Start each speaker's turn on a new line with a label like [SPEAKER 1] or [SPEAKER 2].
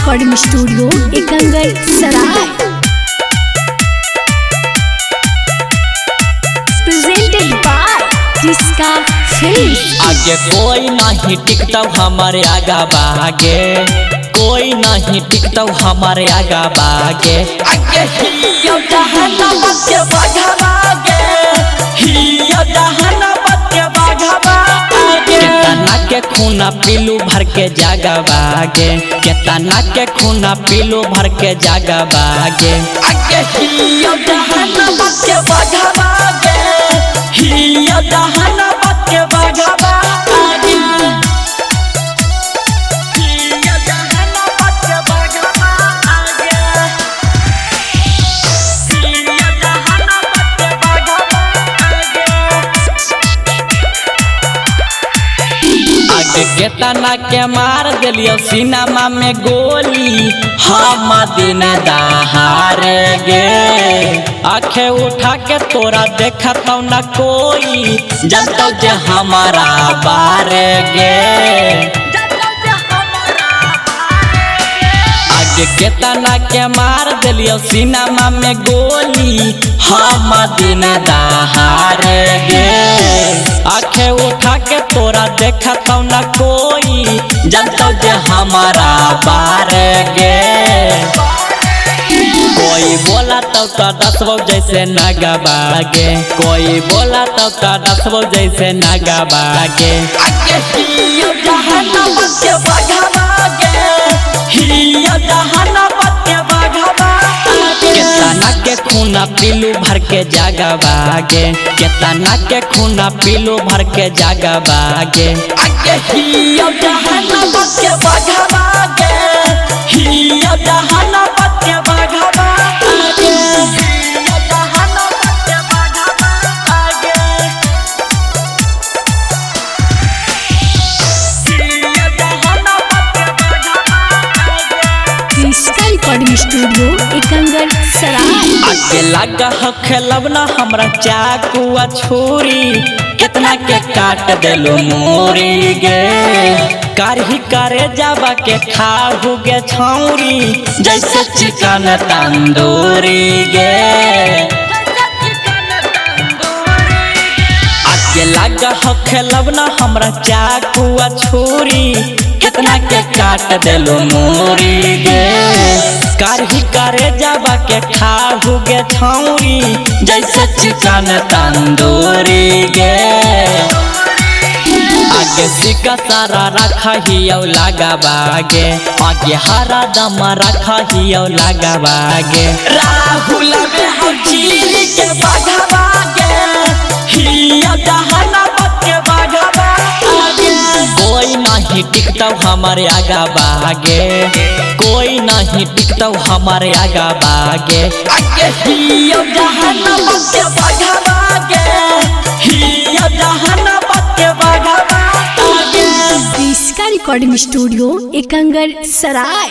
[SPEAKER 1] Recording studio Ekangar सराय। Presented by किसका film.
[SPEAKER 2] आगे कोई नहीं टिकता हमारे आगा बागे, कोई नहीं टिकता हमारे आगा बागे। आगे हियो जहानाबाद के बाघा बागे, हियो जहानाबाद के बाघा बागे। केतना के खूना पीलू भर के जागा बागे, केतना के खूना पीलू भर के जागा बागे। आगे हियो जहानाबाद के बाघा बागे, हियो जहानाबाद के बाघा बागे। केतना के मार दिलियो सिनेमा में गोली, हम दिन दहारे गे। आँखें उठा के तोरा देखत न कोई, जनतो जे हमारा बारे गे। आगे केतना के मार दिलियो सिनेमा में गोली, हम दिन दहारे गे। आँखें उठा के तोरा देखत न कोई, जनतो जे हमारा बारे गे। कोई बोला तो का दसवो जैसे नागा बागे, कोई बोला तो का दसवो जैसे नागा बागे। आगे हियो जहानाबाद के बाघा बागे, हियो जहानाबाद के बाघा बागे। केतना के खूना पीलू भर के जागा बागे, केतना के खूना पीलू भर के जागा बागे। आगे हियो जहानाबाद के बाघा बागे, हियो जहानाबाद के बाघा बागे।
[SPEAKER 1] रिकॉर्डिंग स्टूडियो एकंगर सराय।
[SPEAKER 2] आगे लगा हो खेलब ना हमरा चाकुआ छुरी, कितना के काट देलो मोरी गे। कारही करे जाबा के खाहु गे छौरी, जैसे चिकन तंदूरी गे। आगे लगा हो खेलब ना हमरा चाकुआ छुरी, कितना के काट देलो मोरी गे। कारही करे जाबा के खाहु गे छौरी, जैसे चिकन तंदूरी गे। आगे सिक्का सारा रखा हियो लगा बागे, आगे हरा दम रखा हियो लगा बागे। राहुल में हम चीरी के बाघा बागे, हियो जहानाबाद के बाघा बागे। कोई नहीं टिकता हमारे आगा बागे, कोई नहीं टिकता हमारे आगा बागे। आगे हियो जहानाबाद के बाघा बागे, हियो जहानाबाद के बाघा बागे।
[SPEAKER 1] इसका रिकॉर्डिंग स्टूडियो एकंगर सराय।